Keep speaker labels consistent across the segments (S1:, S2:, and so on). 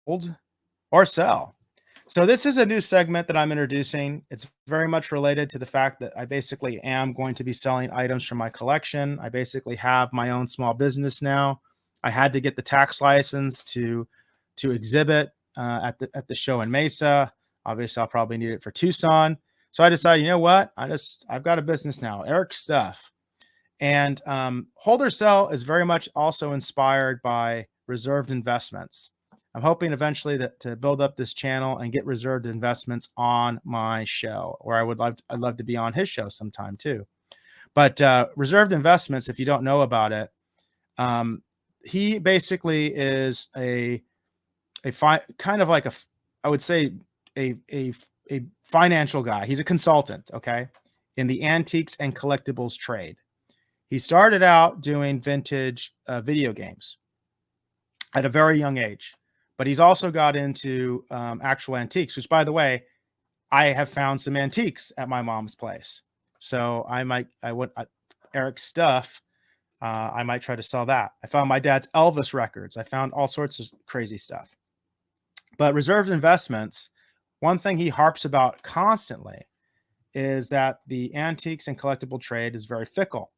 S1: hold or sell. So this is a new segment that I'm introducing. It's very much related to the fact that I basically am going to be selling items from my collection. I basically have my own small business now. I had to get the tax license to exhibit at the show in Mesa. Obviously, I'll probably need it for Tucson. So I decided, you know what? I've got a business now, Eric Stuff. And hold or sell is very much also inspired by reserved investments. I'm hoping eventually to build up this channel and get reserved investments on my show, or I'd love to be on his show sometime too. But reserved investments, if you don't know about it, he basically is kind of like I would say a financial guy. He's a consultant, okay, in the antiques and collectibles trade. He started out doing vintage video games at a very young age, but he's also got into actual antiques, which, by the way, I have found some antiques at my mom's place. So Eric's stuff. I might try to sell that. I found my dad's Elvis records. I found all sorts of crazy stuff. But reserved investments, one thing he harps about constantly is that the antiques and collectible trade is very fickle.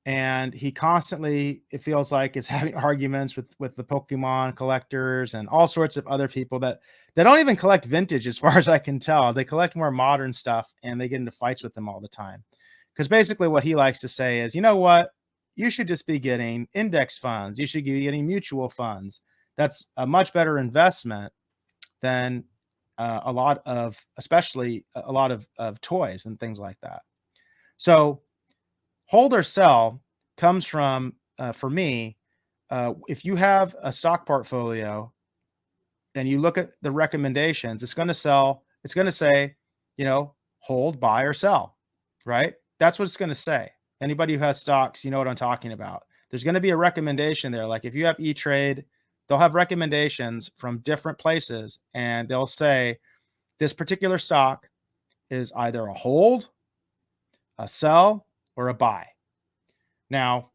S1: And he constantly, it feels like, is having arguments with the Pokemon collectors and all sorts of other people that don't even collect vintage, as far as I can tell. They collect more modern stuff, and they get into fights with them all the time. Because basically what he likes to say is, you know what? You should just be getting index funds. You should be getting mutual funds. That's a much better investment than especially a lot of toys and things like that. So hold or sell comes from, for me, if you have a stock portfolio and you look at the recommendations, it's going to sell. It's going to say, hold, buy, or sell, right? That's what it's going to say. Anybody who has stocks, you know what I'm talking about. There's going to be a recommendation there. Like if you have E-Trade, they'll have recommendations from different places, and they'll say this particular stock is either a hold, a sell, or a buy. Now,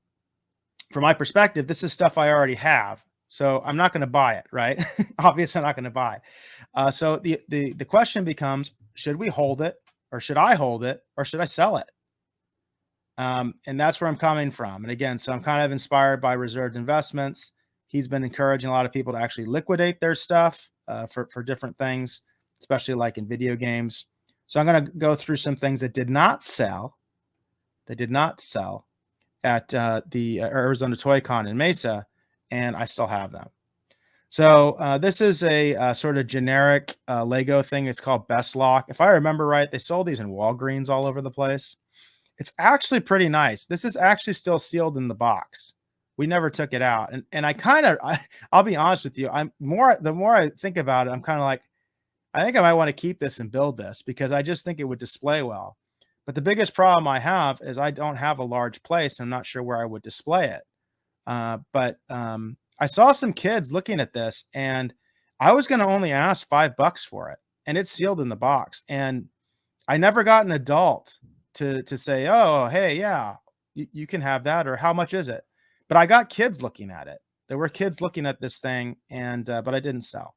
S1: from my perspective, this is stuff I already have, so I'm not going to buy it, right? Obviously, I'm not going to buy. So the question becomes: should we hold it, or should I hold it, or should I sell it? And that's where I'm coming from. And again, so I'm kind of inspired by reserved investments. He's been encouraging a lot of people to actually liquidate their stuff for different things, especially like in video games. So I'm going to go through some things that did not sell. They did not sell at the Arizona Toy Con in Mesa, and I still have them. So this is a sort of generic Lego thing. It's called Best Lock. If I remember right, they sold these in Walgreens all over the place. It's actually pretty nice. This is actually still sealed in the box. We never took it out. And I'll be honest with you. The more I think about it, I'm kind of like, I think I might want to keep this and build this because I just think it would display well. But the biggest problem I have is I don't have a large place. I'm not sure where I would display it. But I saw some kids looking at this, and I was going to only ask $5 for it, and it's sealed in the box. And I never got an adult to say, oh, hey, yeah, you can have that, or how much is it? But I got kids looking at it. There were kids looking at this thing, and but I didn't sell.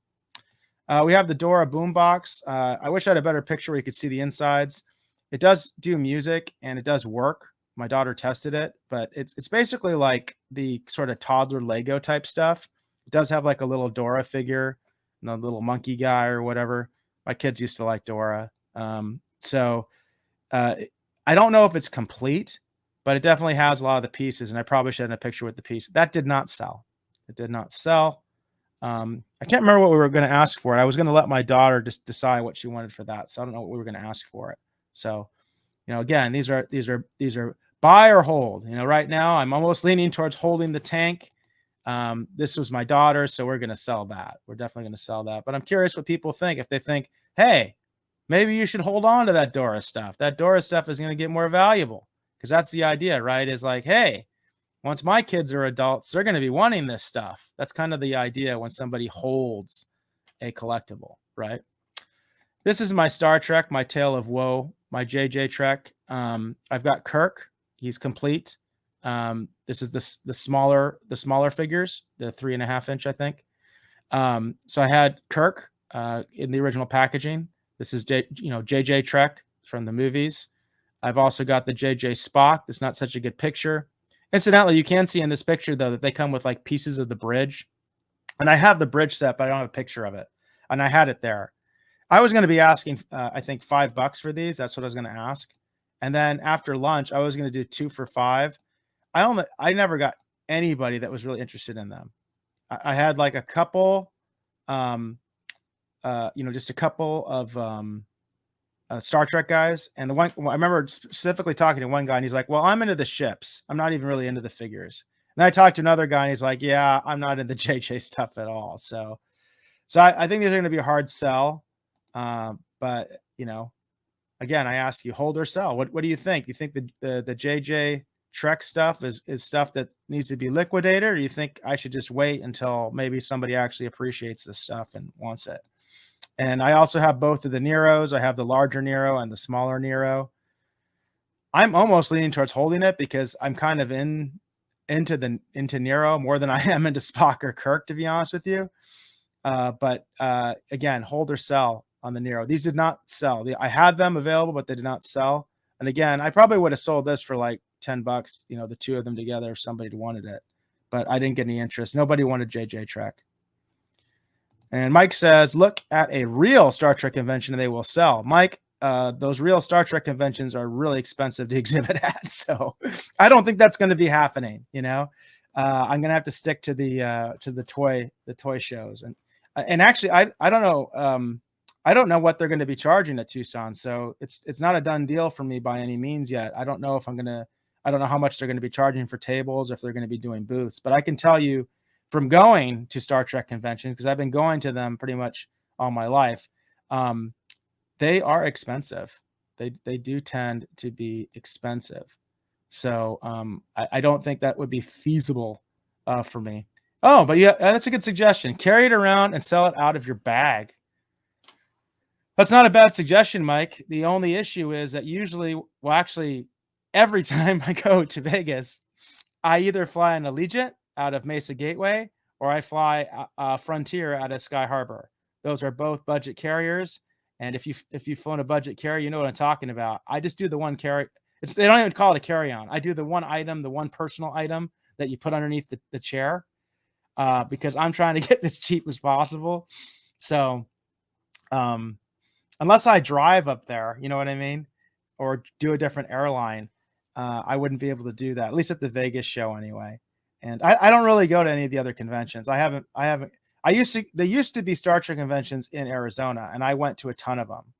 S1: We have the Dora boombox. I wish I had a better picture where you could see the insides. It does do music, and it does work. My daughter tested it, but it's basically like the sort of toddler Lego type stuff. It does have like a little Dora figure, and a little monkey guy or whatever. My kids used to like Dora. I don't know if it's complete, but it definitely has a lot of the pieces, and I probably should have a picture with the piece. That did not sell. It did not sell. I can't remember what we were going to ask for it. I was going to let my daughter just decide what she wanted for that. So I don't know what we were going to ask for it. So, again, these are buy or hold. Right now I'm almost leaning towards holding the tank. This was my daughter, so we're going to sell that. We're definitely going to sell that. But I'm curious what people think. If they think, hey, maybe you should hold on to that Dora stuff. That Dora stuff is going to get more valuable, because that's the idea, right? Is like, hey, once my kids are adults, they're going to be wanting this stuff. That's kind of the idea when somebody holds a collectible, right? This is my Star Trek, my Tale of Woe, my JJ Trek. I've got Kirk. He's complete. This is the smaller figures, the 3.5 inch, I think. So I had Kirk in the original packaging. This is JJ Trek from the movies. I've also got the JJ Spock. It's not such a good picture. Incidentally, you can see in this picture though that they come with like pieces of the bridge, and I have the bridge set, but I don't have a picture of it. And I had it there. I was going to be asking, I think $5 for these. That's what I was going to ask. And then after lunch, I was going to do 2 for $5. I never got anybody that was really interested in them. I had like a couple, just a couple of Star Trek guys. And I remember specifically talking to one guy, and he's like, "Well, I'm into the ships. I'm not even really into the figures." And I talked to another guy, and he's like, "Yeah, I'm not into JJ stuff at all." So I think these are going to be a hard sell. But again, I ask you, hold or sell. What do you think? You think the JJ Trek stuff is stuff that needs to be liquidated, or do you think I should just wait until maybe somebody actually appreciates this stuff and wants it? And I also have both of the Neros. I have the larger Nero and the smaller Nero. I'm almost leaning towards holding it because I'm kind of into Nero more than I am into Spock or Kirk, to be honest with you. But again, hold or sell on the Nero. These did not sell. I had them available, but they did not sell. And again, I probably would have sold this for like $10, the two of them together if somebody wanted it. But I didn't get any interest. Nobody wanted JJ Trek. And Mike says, look at a real Star Trek convention and they will sell. Mike, those real Star Trek conventions are really expensive to exhibit at. So I don't think that's going to be happening. I'm going to have to stick to the toy shows. And actually, I don't know. I don't know what they're going to be charging at Tucson. So it's not a done deal for me by any means yet. I don't know I don't know how much they're going to be charging for tables, if they're going to be doing booths, but I can tell you from going to Star Trek conventions, because I've been going to them pretty much all my life. They are expensive. They do tend to be expensive. So I don't think that would be feasible for me. Oh, but yeah, that's a good suggestion. Carry it around and sell it out of your bag. That's not a bad suggestion, Mike. The only issue is that actually, every time I go to Vegas, I either fly an Allegiant out of Mesa Gateway or I fly Frontier out of Sky Harbor. Those are both budget carriers. And if you've flown a budget carrier, you know what I'm talking about. I just do the one carry. They don't even call it a carry-on. I do the one item, the one personal item that you put underneath the chair because I'm trying to get as cheap as possible. So unless I drive up there, you know what I mean? Or do a different airline, I wouldn't be able to do that, at least at the Vegas show anyway. And I don't really go to any of the other conventions. There used to be Star Trek conventions in Arizona, and I went to a ton of them.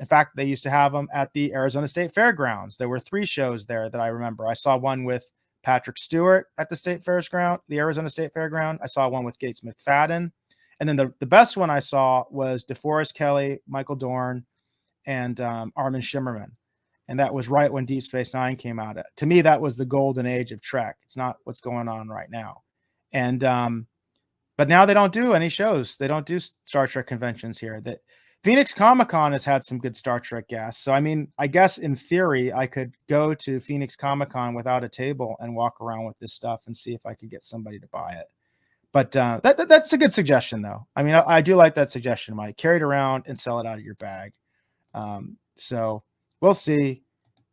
S1: In fact, they used to have them at the Arizona State Fairgrounds. There were 3 shows there that I remember. I saw one with Patrick Stewart at the Arizona State Fairground. I saw one with Gates McFadden. And then the best one I saw was DeForest Kelley, Michael Dorn, and Armin Shimmerman. And that was right when Deep Space Nine came out. To me, that was the golden age of Trek. It's not what's going on right now. And but now they don't do any shows. They don't do Star Trek conventions here. That Phoenix Comic-Con has had some good Star Trek guests. So I mean, I guess in theory, I could go to Phoenix Comic-Con without a table and walk around with this stuff and see if I could get somebody to buy it. But that's a good suggestion, though. I mean, I do like that suggestion, Mike. Carry it around and sell it out of your bag. So we'll see.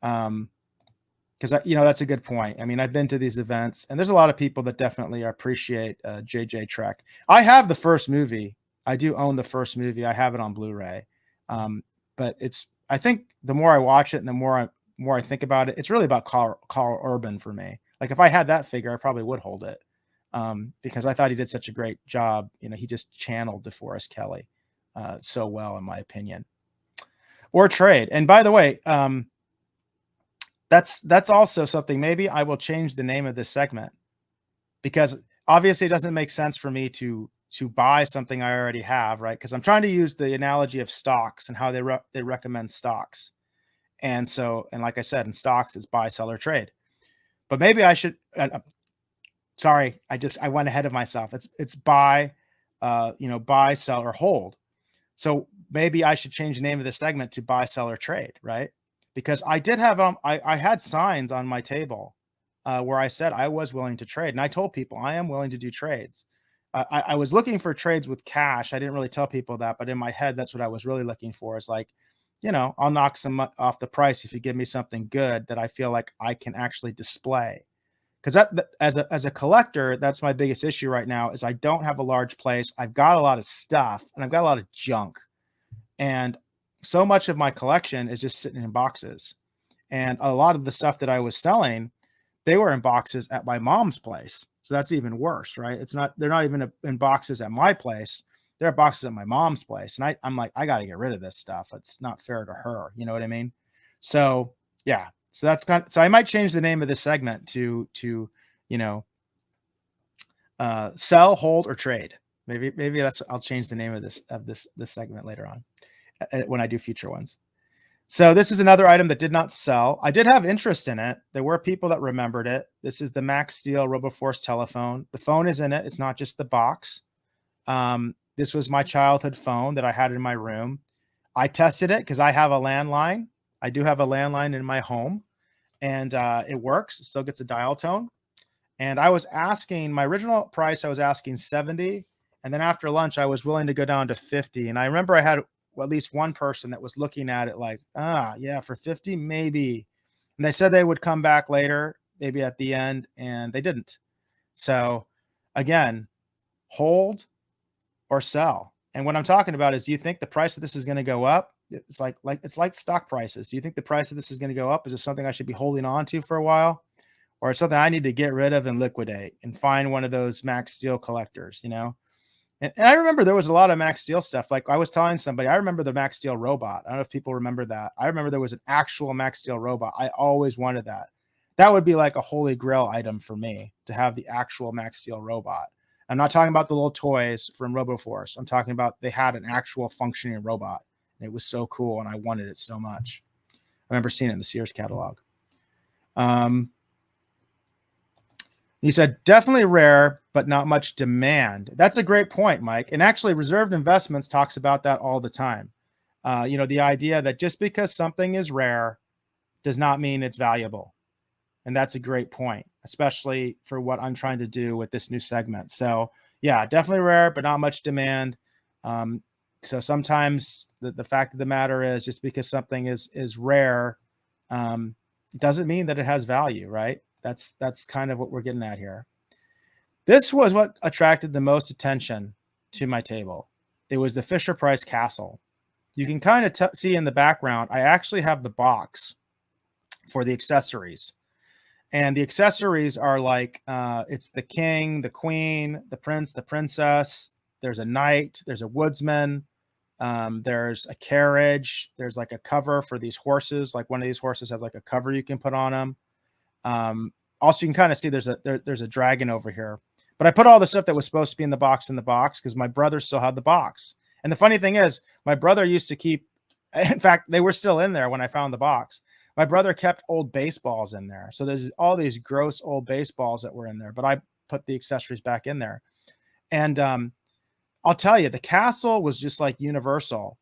S1: Because that's a good point. I mean, I've been to these events, and there's a lot of people that definitely appreciate JJ Trek. I have the first movie. I do own the first movie. I have it on Blu-ray. But I think the more I watch it and the more I think about it, it's really about Carl Urban for me. Like if I had that figure, I probably would hold it. Because I thought he did such a great job. He just channeled DeForest Kelley so well, in my opinion. Or trade. And by the way, that's also something. Maybe I will change the name of this segment, because obviously it doesn't make sense for me to buy something I already have, right? Because I'm trying to use the analogy of stocks and how they recommend stocks. And like I said, in stocks, it's buy, sell, or trade. But maybe I should. Sorry, I went ahead of myself. It's buy, buy, sell, or hold. So maybe I should change the name of the segment to buy, sell, or trade, right? Because I did have I had signs on my table where I said I was willing to trade, and I told people I am willing to do trades. I was looking for trades with cash. I didn't really tell people that, but in my head, that's what I was really looking for. Is like, I'll knock some off the price if you give me something good that I feel like I can actually display. Because as a collector, that's my biggest issue right now. Is I don't have a large place. I've got a lot of stuff and I've got a lot of junk, and so much of my collection is just sitting in boxes. And a lot of the stuff that I was selling, they were in boxes at my mom's place. So that's even worse, right? They're not even in boxes at my place. They're boxes at my mom's place. And I'm like, I got to get rid of this stuff. It's not fair to her. You know what I mean? So yeah. So so I might change the name of this segment to, sell, hold, or trade. Maybe I'll change the name of this segment later on when I do future ones. So this is another item that did not sell. I did have interest in it. There were people that remembered it. This is the Max Steel RoboForce telephone. The phone is in it. It's not just the box. This was my childhood phone that I had in my room. I tested it because I have a landline. I do have a landline in my home, and it works. It still gets a dial tone. And I was asking, my original price, I was asking 70. And then after lunch, I was willing to go down to 50. And I remember I had at least one person that was looking at it like, yeah, for 50, maybe. And they said they would come back later, maybe at the end, and they didn't. So again, hold or sell. And what I'm talking about is, do you think the price of this is going to go up? It's like stock prices. Do you think the price of this is going to go up? Is it something I should be holding on to for a while? Or it's something I need to get rid of and liquidate and find one of those Max Steel collectors, And I remember there was a lot of Max Steel stuff. Like I was telling somebody, I remember the Max Steel robot. I don't know if people remember that. I remember there was an actual Max Steel robot. I always wanted that. That would be like a holy grail item for me, to have the actual Max Steel robot. I'm not talking about the little toys from RoboForce. I'm talking about they had an actual functioning robot. And it was so cool, and I wanted it so much. I remember seeing it in the Sears catalog. He said, definitely rare, but not much demand. That's a great point, Mike. And actually, Reserved Investments talks about that all the time. The idea that just because something is rare does not mean it's valuable. And that's a great point, especially for what I'm trying to do with this new segment. So yeah, definitely rare, but not much demand. So sometimes the fact of the matter is, just because something is rare, doesn't mean that it has value, right? That's kind of what we're getting at here. This was what attracted the most attention to my table. It was the Fisher-Price Castle. You can kind of see in the background, I actually have the box for the accessories. And the accessories are like, it's the king, the queen, the prince, the princess. There's a knight. There's a woodsman. There's a carriage. There's like a cover for these horses. Like one of these horses has like a cover you can put on them. Also, you can kind of see there's a dragon over here. But I put all the stuff that was supposed to be in the box because my brother still had the box. And the funny thing is, my brother used to keep, in fact, they were still in there when I found the box. My brother kept old baseballs in there. So there's all these gross old baseballs that were in there, but I put the accessories back in there. And I'll tell you, the castle was just like universal.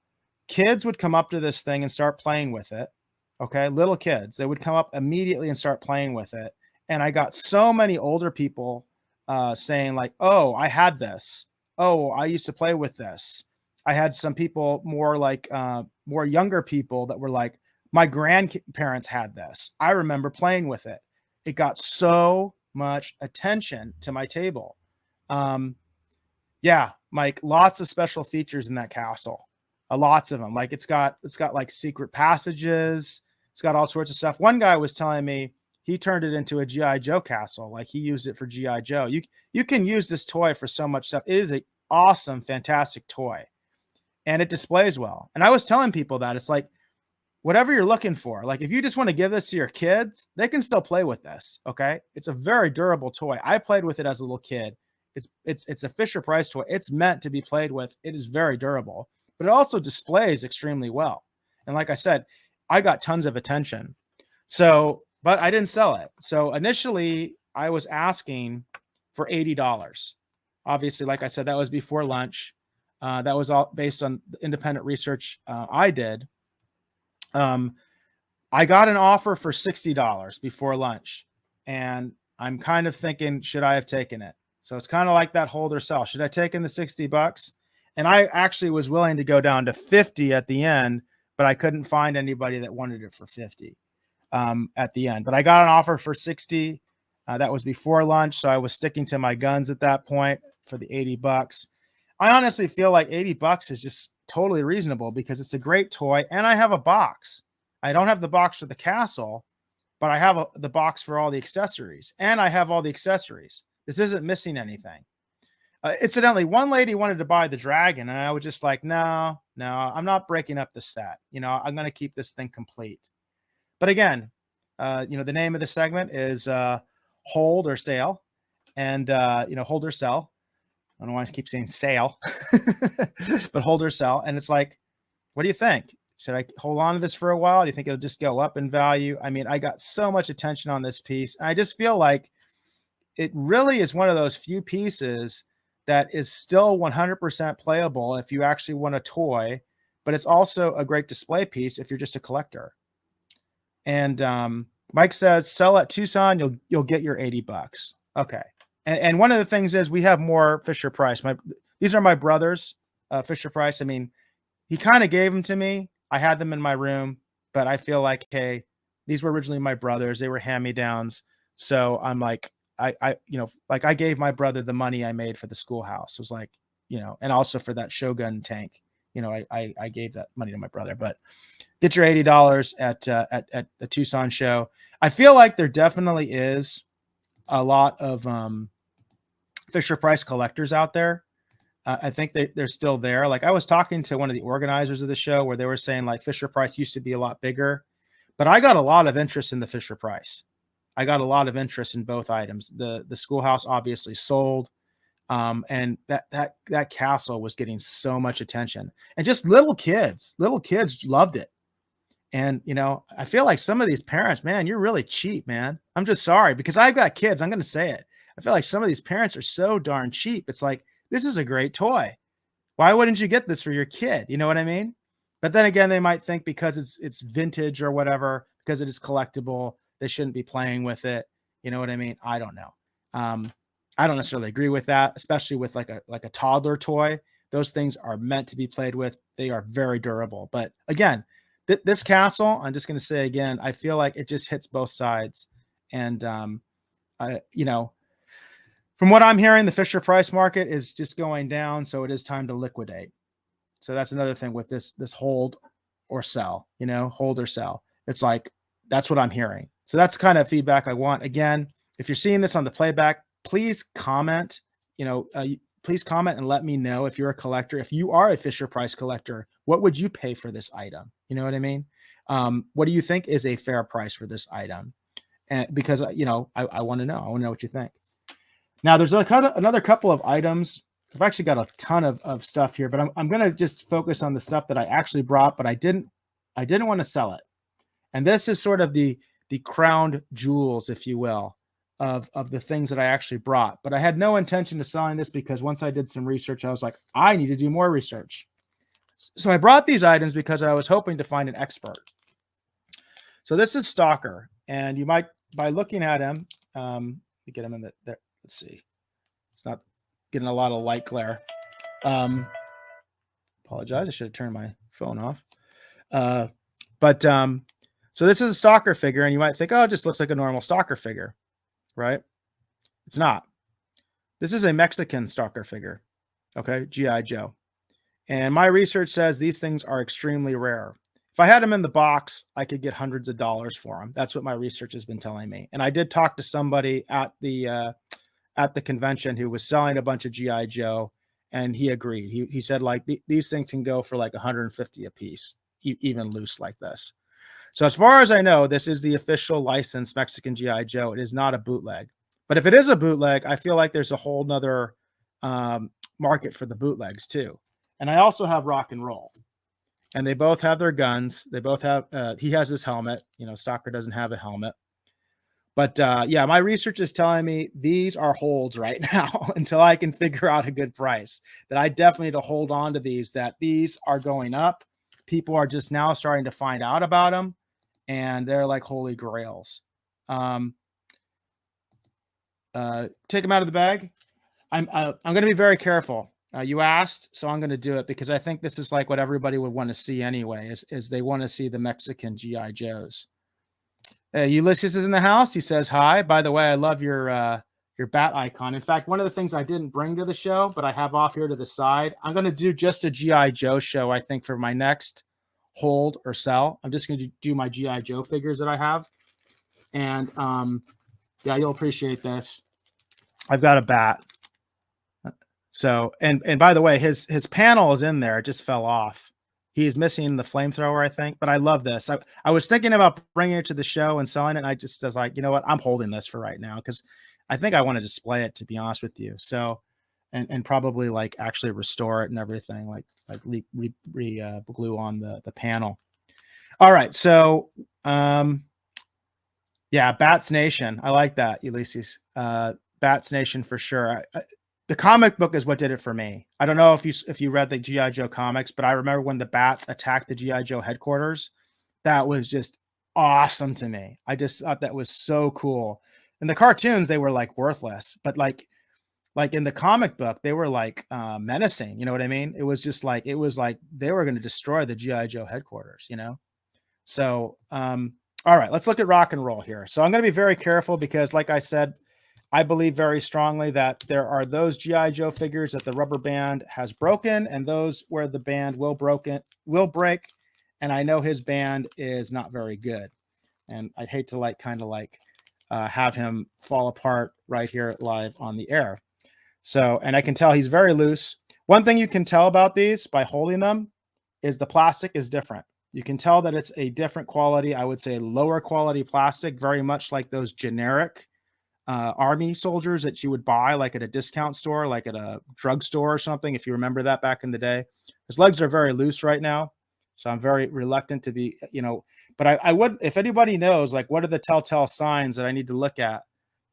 S1: Kids would come up to this thing and start playing with it. Okay, little kids, they would come up immediately and start playing with it. And I got so many older people saying like, oh, I had this. Oh, I used to play with this. I had some people more younger people that were like, my grandparents had this. I remember playing with it. It got so much attention to my table. Yeah, Mike, lots of special features in that castle. Lots of them. Like it's got like secret passages. It's got all sorts of stuff. One guy was telling me he turned it into a G.I. Joe castle. Like he used it for G.I. Joe. You can use this toy for so much stuff. It is an awesome, fantastic toy. And it displays well. And I was telling people that it's like, whatever you're looking for, like if you just want to give this to your kids, they can still play with this. Okay. It's a very durable toy. I played with it as a little kid. It's a Fisher-Price toy. It's meant to be played with. It is very durable, but it also displays extremely well. And like I said, I got tons of attention. So, but I didn't sell it. So initially I was asking for $80. Obviously, like I said, that was before lunch. That was all based on independent research I did. I got an offer for $60 before lunch, and I'm kind of thinking, should I have taken it? So it's kind of like that hold or sell. Should I take in the $60? And I actually was willing to go down to 50 at the end, but I couldn't find anybody that wanted it for 50 at the end. But I got an offer for 60. That was before lunch, so I was sticking to my guns at that point for the $80. I honestly feel like $80 is just totally reasonable because it's a great toy, and I have a box. I don't have the box for the castle, but I have the box for all the accessories, and I have all the accessories. This isn't missing anything. Incidentally, one lady wanted to buy the dragon, and I was just like, no, I'm not breaking up the set. I'm going to keep this thing complete. But again, the name of the segment is hold or sale, and hold or sell. I don't know why I keep saying sale, but hold or sell. And it's like, what do you think? Should I hold on to this for a while? Do you think it'll just go up in value? I mean, I got so much attention on this piece. And I just feel like it really is one of those few pieces that is still 100% playable if you actually want a toy, but it's also a great display piece if you're just a collector. And Mike says, sell at Tucson, you'll get your $80. Okay. And one of the things is we have more Fisher Price. These are my brother's Fisher Price. I mean, he kind of gave them to me. I had them in my room, but I feel like, hey, these were originally my brother's. They were hand-me-downs. So I'm like, I gave my brother the money I made for the schoolhouse. It was like, and also for that Shogun tank. I gave that money to my brother. But get your $80 at the Tucson show. I feel like there definitely is a lot of Fisher Price collectors out there. I think they're still there. Like I was talking to one of the organizers of the show where they were saying like Fisher Price used to be a lot bigger, but I got a lot of interest in the Fisher Price. I got a lot of interest in both items. The schoolhouse obviously sold, and that castle was getting so much attention, and just little kids loved it. And I feel like some of these parents, man, you're really cheap, man. I'm just sorry because I've got kids. I'm going to say it. I feel like some of these parents are so darn cheap. It's like, this is a great toy. Why wouldn't you get this for your kid? You know what I mean? But then again, they might think because it's vintage or whatever, because it is collectible, they shouldn't be playing with it. You know what I mean? I don't know. I don't necessarily agree with that, especially with like a toddler toy. Those things are meant to be played with. They are very durable. But again, this castle, I'm just going to say again, I feel like it just hits both sides. And, from what I'm hearing, the Fisher Price market is just going down. So it is time to liquidate. So that's another thing with this hold or sell, hold or sell. It's like, that's what I'm hearing. So that's kind of feedback I want. Again, if you're seeing this on the playback, please comment, please comment and let me know if you're a collector. If you are a Fisher Price collector, what would you pay for this item? You know what I mean? What do you think is a fair price for this item? And because, I want to know. I want to know what you think. Now, there's another couple of items. I've actually got a ton of stuff here, but I'm going to just focus on the stuff that I actually brought, but I didn't want to sell it. And this is sort of the crowned jewels, if you will, of the things that I actually brought. But I had no intention of selling this because once I did some research, I was like, I need to do more research. So I brought these items because I was hoping to find an expert. So this is Stalker, and you might, by looking at him, you get him in there. Let's see. It's not getting a lot of light glare. Apologize. I should have turned my phone off. So this is a Stalker figure, and you might think, oh, it just looks like a normal Stalker figure, right? It's not. This is a Mexican Stalker figure, okay? G.I. Joe. And my research says these things are extremely rare. If I had them in the box, I could get hundreds of dollars for them. That's what my research has been telling me. And I did talk to somebody at the convention who was selling a bunch of G.I. Joe, and he agreed. He said, like, these things can go for like 150 a piece, even loose like this. So as far as I know, this is the official licensed Mexican G.I. Joe. It is not a bootleg. But if it is a bootleg, I feel like there's a whole nother market for the bootlegs too. And I also have Rock and Roll. And they both have their guns. They both have, he has his helmet. Stalker doesn't have a helmet. But yeah, my research is telling me these are holds right now until I can figure out a good price. That I definitely need to hold on to these, that these are going up. People are just now starting to find out about them, and they're like holy grails. Take them out of the bag. I'm going to be very careful. You asked, so I'm going to do it because I think this is like what everybody would want to see anyway. Is they want to see the Mexican GI Joes. Ulysses is in the house. He says hi. By the way, I love your bat icon. In fact, one of the things I didn't bring to the show, but I have off here to the side, I'm going to do just a GI Joe show. I think for my next hold or sell, I'm just going to do my GI Joe figures that I have, and yeah, you'll appreciate this. I've got a bat. So, and by the way, his panel is in there. It just fell off. He's missing the flamethrower, I think. But I love this. I was thinking about bringing it to the show and selling it. And I just was like, you know what? I'm holding this for right now because I think I want to display it, to be honest with you. So, and probably like actually restore it and everything, like glue on the panel. All right. So, yeah, Bats Nation. I like that, Ulysses. Bats Nation for sure. The comic book is what did it for me. I don't know if you read the GI Joe comics, but I remember when the bats attacked the GI Joe headquarters. That was just awesome to me. I just thought that was so cool. In the cartoons, they were like worthless, but like in the comic book, they were like menacing. You know what I mean? It was like they were going to destroy the GI Joe headquarters. You know. So all right, let's look at rock and roll here. So I'm going to be very careful because, like I said, I believe very strongly that there are those GI Joe figures that the rubber band has broken, and those where the band will break. And I know his band is not very good, and I'd hate to have him fall apart right here live on the air. So, and I can tell he's very loose. One thing you can tell about these by holding them is the plastic is different. You can tell that it's a different quality. I would say lower quality plastic, very much like those generic army soldiers that you would buy like at a discount store, like at a drugstore or something, if you remember that back in the day. His legs are very loose right now, so I'm very reluctant to be, but I would, if anybody knows, like, what are the telltale signs that I need to look at,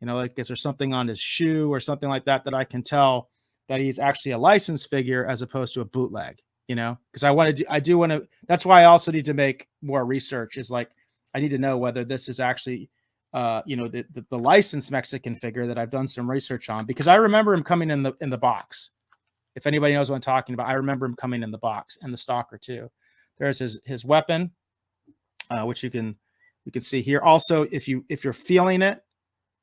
S1: like, is there something on his shoe or something like that I can tell that he's actually a licensed figure as opposed to a bootleg, because I do want to, that's why I also need to make more research, is like, I need to know whether this is actually the licensed Mexican figure that I've done some research on, because I remember him coming in the box. If anybody knows what I'm talking about, I remember him coming in the box, and the stalker too. There's his weapon, which you can see here. Also, if you're feeling it,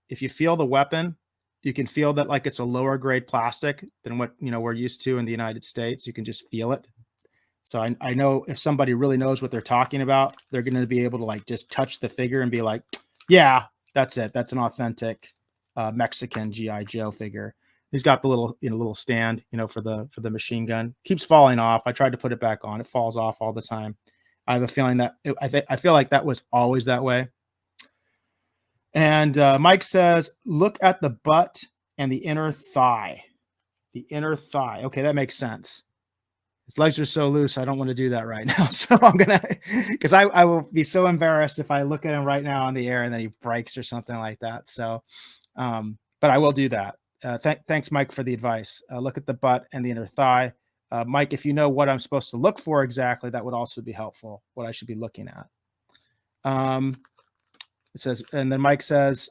S1: if you feel the weapon, you can feel that like it's a lower grade plastic than what we're used to in the United States. You can just feel it. So I know if somebody really knows what they're talking about, they're going to be able to like just touch the figure and be like, yeah, that's it. That's an authentic Mexican GI Joe figure. He's got the little stand, for the machine gun. Keeps falling off. I tried to put it back on. It falls off all the time. I have a feeling that I feel like that was always that way. And Mike says, look at the butt and the inner thigh. The inner thigh. Okay, that makes sense. His legs are so loose, I don't want to do that right now. So I'm going to, because I will be so embarrassed if I look at him right now on the air and then he breaks or something like that. So, but I will do that. Thanks, Mike, for the advice. Look at the butt and the inner thigh. Mike, if you know what I'm supposed to look for exactly, that would also be helpful, what I should be looking at. It says, and then Mike says,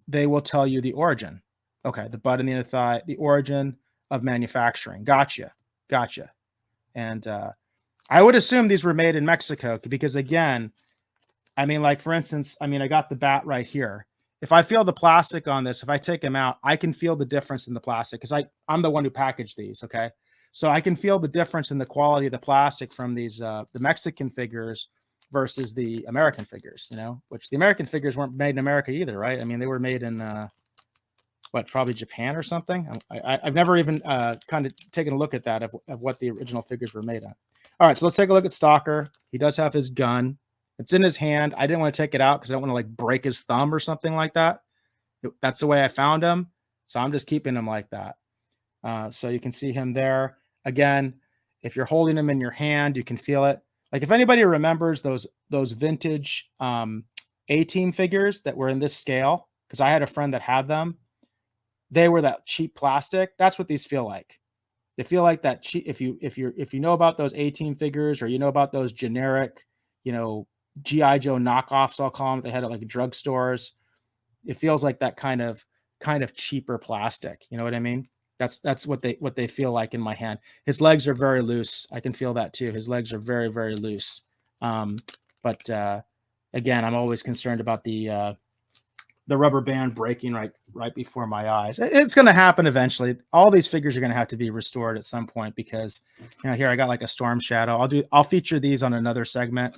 S1: they will tell you the origin. Okay, the butt and the inner thigh, the origin of manufacturing. Gotcha. And I would assume these were made in Mexico because, again, I mean, like, for instance, I got the bat right here. If I feel the plastic on this, if I take them out, I can feel the difference in the plastic because I'm the one who packaged these, okay? So I can feel the difference in the quality of the plastic from these, the Mexican figures versus the American figures, which the American figures weren't made in America either, right? I mean, they were made in, probably Japan or something. I've never even kind of taken a look at that of what the original figures were made of. All right, so let's take a look at Stalker. He does have his gun. It's in his hand. I didn't want to take it out because I don't want to like break his thumb or something like that. That's the way I found him. So I'm just keeping him like that. So you can see him there. Again, if you're holding him in your hand, you can feel it. Like if anybody remembers those vintage A-Team figures that were in this scale, because I had a friend that had them. They were that cheap plastic. That's what these feel like. They feel like that cheap. If you know about those A-Team figures, or you know about those generic, GI Joe knockoffs, I'll call them. They had it like drugstores. It feels like that kind of cheaper plastic. You know what I mean? That's what they feel like in my hand. His legs are very loose. I can feel that too. His legs are very, very loose. But again, I'm always concerned about the rubber band breaking right before my eyes. It's going to happen eventually. All these figures are going to have to be restored at some point because, here I got like a storm shadow. I'll feature these on another segment.